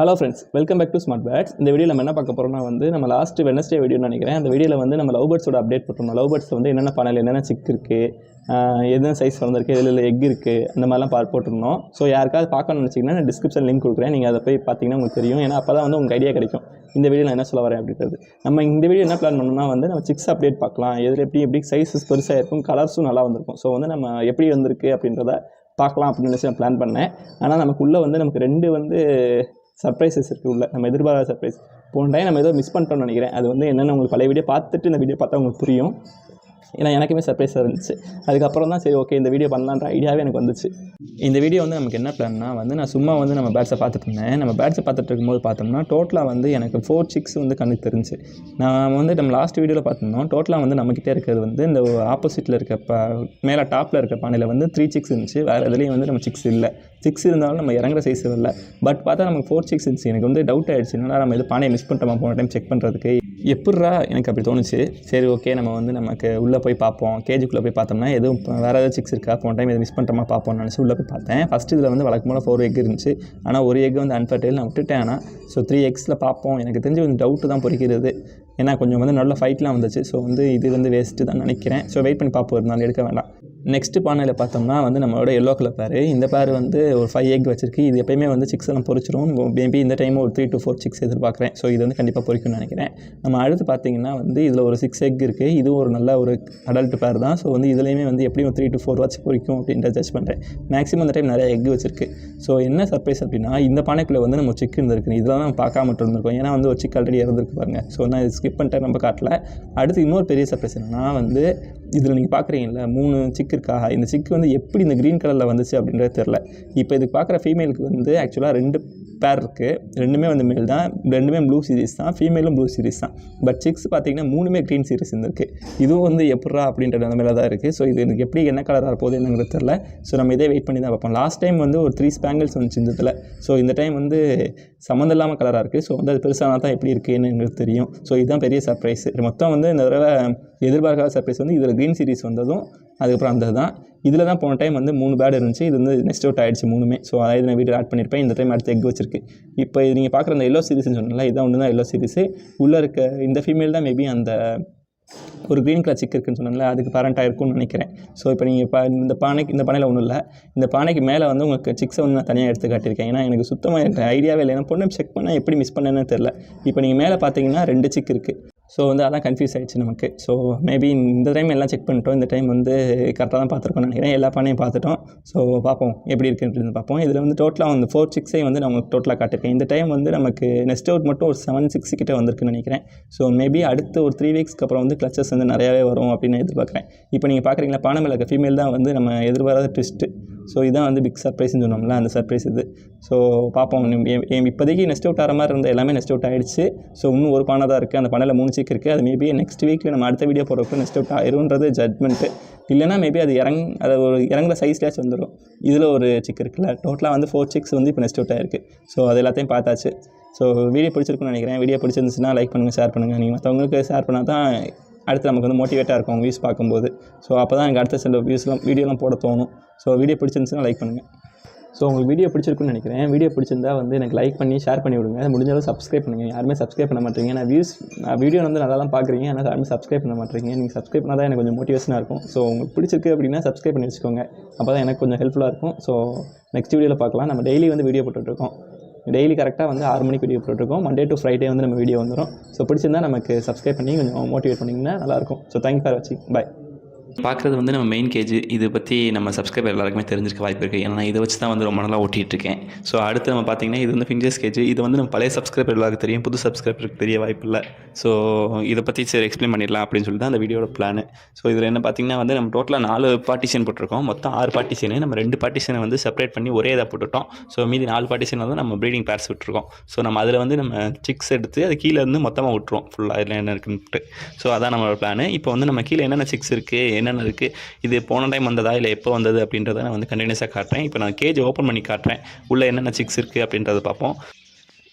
Hello friends, welcome back to Smart Pads. இந்த வீடியோவில் நம்ம என்ன பார்க்க போகிறோம்னா நம்ம லாஸ்ட் வெனஸ்டே வீடியோன்னு நினைக்கிறேன். அந்த வீடியோவில் நம்ம லவ் பேர்ட்ஸோட அப்டேட் போட்டோம். லவ் பேர்ட்ஸில் என்னென்ன பண்ணல, என்னென்ன சிக் இருக்குது, எதுவும் சைஸ் வந்திருக்கு, எதில் எக் இருக்குது, அந்த மாதிரிலாம் போட்டிருந்தோம். ஸோ யாருக்காவது பார்க்கணும்னு நினச்சிங்கன்னா நான் டிஸ்கிரிப்ஷன் லிங்க் கொடுக்குறேன். நீங்கள் அதை போய் பார்த்தீங்கன்னா உங்களுக்கு தெரியும். ஏன்னா அப்போ தான் உங்களுக்கு ஐடியா கிடைக்கும் இந்த வீடியோ நான் என்ன சொல்ல வரேன் அப்படின்றது. நம்ம இந்த வீடியோ என்ன பிளான் பண்ணோம்னா நம்ம சிக்ஸ் அப்டேட் பார்க்கலாம். எதில் எப்படி சைஸஸ் பெருசாக இருக்கும், கலர்ஸும் நல்லா வந்திருக்கும். ஸோ நம்ம எப்படி வந்திருக்கு அப்படின்றத பார்க்கலாம் அப்படின்னு நினச்சி நான் பிளான் பண்ணேன். ஆனால் நமக்குள்ளே நமக்கு ரெண்டு சர்ப்ரைசஸ் இருக்குது உள்ள. நம்ம எதிர்பாராத சர்ப்ரைஸ். போன டைம் நம்ம ஏதோ மிஸ் பண்ணிட்டோம்னு நினைக்கிறேன். அது என்னென்னு உங்களுக்கு பழைய வீடியோ பார்த்துட்டு இந்த வீடியோ பார்த்தா உங்களுக்கு புரியும். ஏன்னா எனக்குமே சர்ப்ரைஸாக இருந்துச்சு. அதுக்கப்புறம் தான் சரி ஓகே இந்த வீடியோ பண்ணலான்ற ஐடியாவே எனக்கு வந்துச்சு. இந்த வீடியோ நமக்கு என்ன பிளான்னா நான் சும்மா நம்ம பேட்ஸை பார்த்துட்டு இருந்தேன். நம்ம பேட்ஸை பார்த்துட்டு இருக்கும்போது பார்த்தோம்னா டோட்டலாக எனக்கு 4 சிக்ஸ் கண்ணுக்கு தெரிஞ்சு. நான் நம்ம லாஸ்ட் வீடியோவில் பார்த்துருந்தோம். டோட்டலாக நம்மக்கிட்டே இருக்கிறது இந்த ஆப்போசிட்டில் இருக்க மேலே டாப்பில் இருக்க பானையில் 3 சிக்ஸ் இருந்துச்சு. வேறு எதுலேயும் நம்ம சிக்ஸ் இல்லை. சிக்ஸ் இருந்தாலும் நம்ம இறங்குற சைஸ் இல்லை. பட் பார்த்தா நமக்கு 4 சிக்ஸ் இருந்துச்சு. எனக்கு டவுட் ஆகிடுச்சு, என்னடா நம்ம இது பானையை மிஸ் பண்ணிட்டோமா போன டைம் செக் பண்ணுறதுக்கு. எப்பட்றா எனக்கு அப்படி தோணுச்சு. சரி ஓகே நம்ம நமக்கு உள்ளே போய் பார்ப்போம். கேஜுக்குள்ளே போய் பார்த்தோம்னா எதுவும் வேறு ஏதாவது சிக்ஸ் இருக்கா, போன டைம் எது மிஸ் பண்ணுறோமா பார்ப்போம்னு நினச்சி உள்ளே போய் பார்த்தேன். ஃபஸ்ட்டு இதில் வழக்கம் போல் 4 எக் இருந்துச்சு. ஆனால் ஒரு எக் அன்ஃபர்டைல் நான் விட்டுட்டேன். ஆனால் ஸோ 3 எக்ஸில் பார்ப்போம். எனக்கு தெரிஞ்சு டவுட்டு தான் பொறிக்கிறது. ஏன்னா கொஞ்சம் நல்ல ஃபைட்லாம் வந்துச்சு. ஸோ இது வேஸ்ட்டு தான் நினைக்கிறேன். ஸோ வெயிட் பண்ணி பார்ப்போம், இருந்தாலும் எடுக்க வேண்டாம். நெக்ஸ்ட்டு பானையில் பார்த்தோம்னா நம்மளோட எல்லோ கலர் பேர். இந்த பேர் ஒரு 5 எக் வச்சிருக்கு. இது எப்பயுமே சிக்ஸ் எல்லாம் பொறிச்சிரும். மேபி இந்த டைம் ஒரு 3 to 4 சிக்ஸ் எதிர்பார்க்குறேன். ஸோ இது கண்டிப்பாக பொறிக்கும்னு நினைக்கிறேன். நம்ம அடுத்து பார்த்தீங்கன்னா இதில் ஒரு 6 எக் இருக்குது. இது ஒரு நல்ல ஒரு அடல்ட் பேர் தான். ஸோ இதுலேயுமே எப்படியும் 3 to 4 வாட்ச் பொறிக்கும் அப்படின்ற ஜட்ஜ் பண்ணுறேன். மேக்ஸிமம் இந்த டைம் நிறைய எக் வச்சிருக்கு. ஸோ என்ன சர்ப்ரைஸ் அப்படின்னா இந்த பானைக்குள்ளே நம்ம சிக் இருந்திருக்கு. இதெல்லாம் நம்ம பார்க்காம மட்டும் இருந்திருக்கோம். ஏன்னா ஒரு சிக் ஆல்ரெடி இறந்துருக்கு பாருங்க. ஸோ நான் இது ஸ்கிப் பண்ணிட்டேன், நம்ம காட்டல. அடுத்து இன்னொரு பெரிய சர்ப்ரைஸ் என்னன்னா இதில் நீங்கள் பார்க்குறீங்களா 3 சிக் இருக்கா. இந்த சிக்கு எப்படி இந்த க்ரீன் கலரில் வந்துச்சு அப்படின்றது தெரில. இப்போ இதுக்கு பார்க்குற ஃபீமேலுக்கு ஆக்சுவலாக 2 பேர் இருக்குது. ரெண்டுமே மேல் தான். ரெண்டுமே ப்ளூ சீரிஸ் தான். ஃபீமேலும் ப்ளூ சீரிஸ் தான். பட் சிக்ஸ் பார்த்தீங்கன்னா 3மே க்ரீன் சீரிஸ் இருந்திருக்கு. இதுவும் எப்பட்றா அப்படின்ற நிலமையில தான் இருக்குது. ஸோ இது எனக்கு எப்படி என்ன கலராக போகுது என்னங்கிறது தெரில. ஸோ நம்ம இதே வெயிட் பண்ணி தான் பார்ப்போம். லாஸ்ட் டைம் ஒரு 3 ஸ்பேங்கிள்ஸ் வந்துச்சு இந்த இதில். ஸோ இந்த டைம் சம்மந்தம் இல்லாமல் கலராக இருக்குது. ஸோ அது பெருசாக தான் எப்படி இருக்குன்னு எங்களுக்கு தெரியும். ஸோ இதுதான் பெரிய சர்ப்ரைஸ். மொத்தம் இந்த தடவை எதிர்பார்க்காத சர்ப்ரைஸ் இதில் க்ரீன் சீரிஸ் வந்ததும் அதுக்கப்புறம் அந்த தான். இதில் தான் போன டைம் 3 பேட் இருந்துச்சு. இது நெக்ஸ்ட் அவுட் ஆகிடுச்சு 3மே. ஸோ அதாவது நான் வீடியோ ஆட் பண்ணியிருப்பேன். இந்த டைம் அடுத்து எக் வச்சிருக்கு. இப்போ நீங்கள் பார்க்குற அந்த எல்லோ சீரிஸ்ன்னு சொன்னால இதான் ஒன்று தான் எல்லோ சீரிஸு. உள்ளே இருக்க இந்த ஃபீமேல் தான் மேபி அந்த ஒரு க்ரீன் கலர் சிக் இருக்குன்னு சொன்னால அதுக்கு பேரண்ட்டாக இருக்கும்னு நினைக்கிறேன். ஸோ இப்போ நீங்கள் இந்த பானையில் ஒன்றும் இல்லை. இந்த பானைக்கு மேலே உங்களுக்கு சிக்ஸை நான் தனியாக எடுத்து காட்டியிருக்கேன். ஏன்னா எனக்கு சுத்தமாக எனக்கு ஐடியாவே இல்லை. ஏன்னா பொண்ணு செக் பண்ணால் எப்படி மிஸ் பண்ணேன்னு தெரில. இப்போ நீங்கள் மேலே பார்த்தீங்கன்னா 2 சிக் இருக்குது. ஸோ அதான் கன்ஃபியூஸ் ஆகிடுச்சு நமக்கு. ஸோ மேபி இந்த டைம் எல்லாம் செக் பண்ணிட்டோம். இந்த டைம் கரெக்டாக தான் பார்த்துருக்கோம்னு நினைக்கிறேன். எல்லா பானையும் பார்த்துட்டோம். ஸோ பார்ப்போம் எப்படி இருக்குன்றது பார்ப்போம். இதில் டோட்டலாக 4 சிக்ஸை நான் உங்களுக்கு டோட்டலாக காட்டியிருக்கேன். இந்த டைம் நமக்கு நெக்ஸ்ட் அவுட் மட்டும் ஒரு 7 6 கிட்டே வந்திருக்குன்னு நினைக்கிறேன். ஸோ மேபி அடுத்து ஒரு 3 வீக்ஸ்க்கு அப்புறம் கிளச்சஸ் நிறையாவே வரும் அப்படின்னு எதிர்பார்க்குறேன். இப்போ நீங்கள் பார்க்குறீங்களா பானை மேலே இருக்க ஃபீமேல் தான் நம்ம எதிர்பாராத ட்விஸ்ட்டு. ஸோ இதான் பிக் சர்ப்ரைஸ்ன்னு சொன்னோம்ல, அந்த சர்ப்ரைஸ் இது. ஸோ பார்ப்போம். இப்போதைக்கு நெக்ஸ்ட் அவுட் ஆகிற மாதிரி இருந்த எல்லாமே நெக்ஸ்ட் அவுட் ஆகிடுச்சு. ஸோ இன்னும் ஒரு பானை தான் இருக்குது. அந்த பானையில் 3 சிக் இருக்குது. அது மேபி நெக்ஸ்ட் வீக்கில் நம்ம அடுத்த வீடியோ போடுறப்போ நெக்ஸ்ட் அவுட் ஆயிருன்றது ஜட்மெண்ட்டு. இல்லைனா மேபி அது ஒரு இறங்குற சைஸ்லேயாச்சும் வந்துடும். இதில் ஒரு சிக் இருக்குல்ல. டோட்டலாக 4 சிக்ஸ் இப்போ நெக்ஸ்ட் அவுட் ஆயிருக்கு. ஸோ அது எல்லாத்தையும் பார்த்தாச்சு. ஸோ வீடியோ பிடிச்சிருக்குன்னு நினைக்கிறேன். வீடியோ பிடிச்சிருந்துச்சுன்னா லைக் பண்ணுங்கள், ஷேர் பண்ணுங்கள். நீங்கள் மற்றவங்களுக்கு ஷேர் பண்ணால் தான் அடுத்து நமக்கு மோட்டிவேட்டாக இருக்கும் வியூஸ் பார்க்கும்போது. ஸோ அப்போ தான் எனக்கு அடுத்த சில வீடியோலாம் போட தோணும். ஸோ வீடியோ பிடிச்சிருந்துச்சுன்னா லைக் பண்ணுங்கள். ஸோ உங்களுக்கு வீடியோ பிடிச்சிருக்குன்னு நினைக்கிறேன். வீடியோ பிடிச்சிருந்தா எனக்கு லைக் பண்ணி ஷேர் பண்ணி விடுங்க. முடிஞ்சாலும் சப்ஸ்கிரைப் பண்ணுங்கள். யாருமே சப்ஸ்கிரைப் பண்ண மாட்டீங்க. நான் வீடியோ நல்லா தான் பார்க்குறீங்க. ஆனால் யாருமே சப்ஸ்கிரைப் பண்ண மாட்டீங்க. நீங்கள் சப்ஸ்கிரைப் பண்ணால் தான் எனக்கு கொஞ்சம் மோட்டிவேஷனாக இருக்கும். ஸோ உங்களுக்கு பிடிச்சிருக்கு அப்படின்னா சப்ஸ்கிரைப் பண்ணி வச்சுக்கோங்க. அப்போ தான் எனக்கு கொஞ்சம் ஹெல்ப்ஃபுல்லாக இருக்கும். ஸோ நெக்ஸ்ட் வீடியோவில் பார்க்கலாம். நம்ம டெய்லி வீடியோ போட்டுட்ருக்கோம். டெய்லி கரெக்டாக 6 மணிக்கு வீடியோ போட்டுருக்கோம். மண்டே டு ஃப்ரைடே நம்ம வீடியோ வந்துடும். ஸோ பிடிச்சிருந்தா நமக்கு சப்ஸ்கிரைப் பண்ணி கொஞ்சம் மோட்டிவேட் பண்ணிங்கன்னா நல்லாயிருக்கும். ஸோ தேங்க்யூ ஃபார் வாட்சிங். பாய். பார்க்குறது நம்ம மெயின் கேஜ். இதை பற்றி நம்ம சப்ஸ்கிரைபர் எல்லாருக்குமே தெரிஞ்சிருக்க வாய்ப்பு இருக்குது. ஏன்னா இதை வச்சு தான் ரொம்ப நாளாக ஓட்டிகிட்ருக்கேன். ஸோ அடுத்து நம்ம பார்த்திங்கன்னா இது ஃபிஞ்சர்ஸ் கேஜ். இது நம்ம பழைய சப்ஸ்கிரைபர் எல்லாருக்கும் தெரியும். புது சப்ஸ்கிரைபருக்கு தெரிய வாய்ப்பு இல்லை. ஸோ இதை பற்றி சரி எக்ஸ்பிளைன் பண்ணிடலாம் அப்படின்னு சொல்லிட்டு தான் அந்த வீடியோட பிளான். ஸோ இதில் என்ன பார்த்திங்கன்னா நம்ம டோட்டலாக 4 பார்ட்டிஷன் போட்டிருக்கோம். மொத்தம் 6 பார்ட்டிஷனு. நம்ம 2 பார்ட்டிஷனை செப்பரேட் பண்ணி ஒரே இதாக போட்டுவிட்டோம். ஸோ மீதி 4 பார்ட்டிஷன் நம்ம ப்ரீடிங் பேர்ஸ் விட்டுருக்கோம். ஸோ நம்ம அதில் நம்ம சிக்ஸ் எடுத்து அது கீழே மொத்தமாக விட்டுருவோம் ஃபுல்லாக இதில் என்ன இருக்குன்ட்டு. ஸோ அதான் நம்மளோட பிளான். இப்போ நம்ம கீழே என்னென்ன சிக்ஸ் இருக்குது, என்னென்ன இருக்குது, இது போன டைம் வந்ததா இல்லை எப்போ வந்தது அப்படின்றத நான் கண்டினியூஸாக காட்டுறேன். இப்போ நான் கேஜ் ஓப்பன் பண்ணி காட்டுறேன். உள்ளே என்னென்ன சிக்ஸ் இருக்குது அப்படின்றத பார்ப்போம்.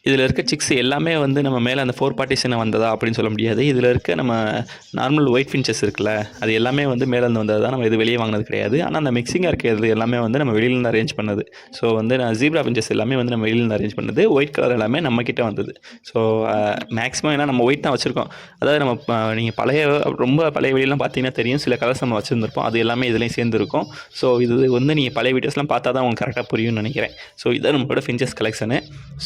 இதில் இருக்க சிக்ஸ் எல்லாமே வந்து நம்ம மேலே அந்த 4 பார்ட்டிஷனை வந்ததா அப்படின்னு சொல்ல முடியாது. இதில் இருக்க நம்ம நார்மல் ஒயிட் ஃபின்ச்சஸ் இருக்குல்ல, அது எல்லாமே வந்து மேலேருந்து வந்தது தான். நம்ம இது வெளியே வாங்கினது கிடையாது. ஆனால் அந்த மிக்சிங்காக இருக்கிறது எல்லாமே வந்து நம்ம வெளியிலேருந்து அரேஞ்ச் பண்ணது. ஸோ வந்து நான் ஜீப்ரா ஃபின்ச்சஸ் எல்லாமே வந்து நம்ம வெளியிலேருந்து அரேஞ்ச் பண்ணது. ஒயிட் கலர் எல்லாமே நம்மக்கிட்ட வந்தது. ஸோ மேக்ஸிமம் ஏன்னா நம்ம ஒயிட் தான் வச்சுருக்கோம். அதாவது நம்ம நீங்கள் ரொம்ப பழைய வீடியோலாம் பார்த்தீங்கன்னா தெரியும், சில கலர்ஸ் நம்ம வச்சுருந்துருப்போம். அது எல்லாமே இதுலேயும் சேர்ந்துருக்கும். ஸோ இது வந்து நீங்கள் பழைய வீடியோஸ்லாம் பார்த்தா தான் உங்களுக்கு கரெக்டாக புரியும்னு நினைக்கிறேன். ஸோ இதான் நம்மளோட ஃபின்ச்சஸ் கலெக்ஷனு.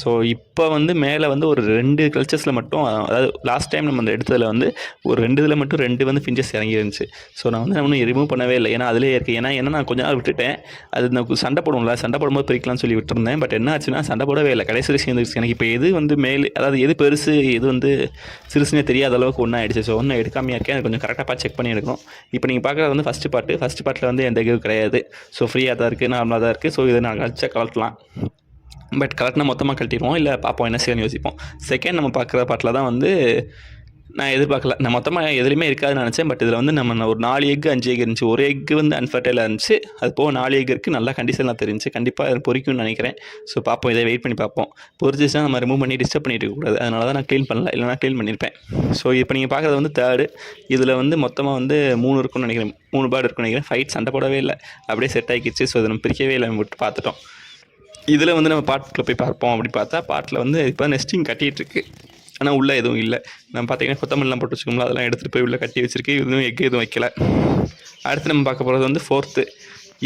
ஸோ இப்போ வந்து மேலே வந்து ஒரு 2 கல்ச்சர்ஸில் மட்டும், அதாவது லாஸ்ட் டைம் நம்ம அந்த எடுத்ததில் வந்து ஒரு 2 இதில் மட்டும் 2 வந்து ஃபின்ச்சஸ் இறங்கி இருந்துச்சு. ஸோ நான் வந்து ஒன்றும் ரிமூவ் பண்ணவே இல்லை, ஏன்னா அதிலே இருக்குது. ஏன்னா நான் கொஞ்ச நாள் விட்டுட்டேன். அது நான் சண்டை போடுவோம்ல, சண்டை போடும்போது பிரிக்கலாம்னு சொல்லி விட்டுருந்தேன். பட் என்ன ஆச்சுன்னா சண்டை போடவே இல்லை, கடைசி சேர்ந்துருச்சு. எனக்கு இப்போ எது வந்து மேலே, அதாவது எது பெருசு எது வந்து சிறுசுனே தெரியாத அளவுக்கு ஒன்றா ஆகிடுச்சு. ஸோ ஒன்றும் எடுக்காமையாக இருக்கேன். எனக்கு கொஞ்சம் கரெக்டாக செக் பண்ணி எடுக்கணும். இப்போ நீங்கள் பார்க்குறது வந்து ஃபஸ்ட்டு பார்ட்டில் வந்து எந்த இதுவும் கிடையாது. ஸோ ஃப்ரீயாக தான் இருக்குது, நார்மலாக தான் இருக்குது. ஸோ இதை நான் கலட்டலாம். பட் கலட்டினா மொத்தமாக கழட்டிடுவோம், இல்லை பார்ப்போம் என்ன செய்யணும்னு யோசிப்போம். செகண்ட் நம்ம பார்க்குற பாட்டில் தான் வந்து நான் எதிர்பார்க்கல, நான் மொத்தமாக எதுலேயுமே இருக்காதுன்னு நினச்சேன். பட் இதில் வந்து நம்ம ஒரு 4 எக் 5 எக் இருந்துச்சு. ஒரு எக் வந்து அன்ஃபர்டைலாக இருந்துச்சு. அது போக 4 எக் இருக்குது, நல்லா கண்டிஷனாக தெரிஞ்சு. கண்டிப்பாக அது பொரிக்கும்னு நினைக்கிறேன். ஸோ பார்ப்போம், இதை வெயிட் பண்ணி பார்ப்போம். பொரிச்சிச்சுன்னா நம்ம ரிமூவ் பண்ணி டிஸ்டர்ப் பண்ணிட்டு இருக்கக்கூடாது. அதனால தான் நான் க்ளீன் பண்ணல, இல்லைனா க்ளீன் பண்ணியிருப்பேன். ஸோ இப்போ நீங்கள் பார்க்குறது வந்து தேர்டு. இதில் வந்து மொத்தமாக வந்து 3 இருக்குன்னு நினைக்கிறேன், 3 பேர்டு இருக்குன்னு நினைக்கிறேன். ஃபைட் சண்டை போடவே இல்லை, அப்படியே செட் ஆகிடுச்சு. ஸோ இதை நம்ம பிரிக்கவே இல்லை, விட்டு பார்த்துட்டோம். இதில் வந்து நம்ம பாட்டில் போய் பார்ப்போம். அப்படி பார்த்தா பாட்டில் வந்து இப்போ நெஸ்டிங் கட்டிகிட்ருக்கு, ஆனால் உள்ளே எதுவும் இல்லை. நம்ம பார்த்தீங்கன்னா கொத்தமல்லாம் போட்டு வச்சுக்கோங்களா, அதெல்லாம் எடுத்துகிட்டு போய் உள்ளே கட்டி வச்சுருக்கு. இதுவும் எக்கு எதுவும் வைக்கல. அடுத்து நம்ம பார்க்க போகிறது வந்து 4th.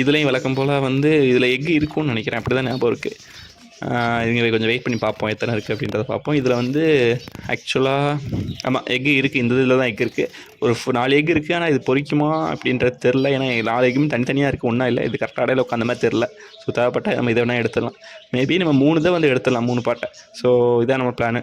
இதுலேயும் வழக்கம் போல் வந்து இதில் எக்கு இருக்கும்னு நினைக்கிறேன், அப்படி தான் ஞாபகம் இருக்குது. இங்கே கொஞ்சம் வெயிட் பண்ணி பார்ப்போம் எத்தனை இருக்குது அப்படின்றத பார்ப்போம். இதில் வந்து ஆக்சுவலாக ஆமாம் எக்கு இருக்குது, இந்த இதில் தான் எக் இருக்குது. ஒரு 4 எக் இருக்குது, ஆனால் இது பொரிக்குமா அப்படின்றது தெரில. ஏன்னா 4 எக்குமே தனித்தனியாக இருக்குது, ஒன்றா இல்லை. இது கரெக்டாக இடையில உட்காந்த மாதிரி தெரில. ஸோ தேவைப்பட்டால் நம்ம இதை வேணால் எடுத்துடலாம். மேபி நம்ம 3 தான் வந்து எடுத்துடலாம், 3 பாட்டை. ஸோ இதான் நம்ம பிளானு.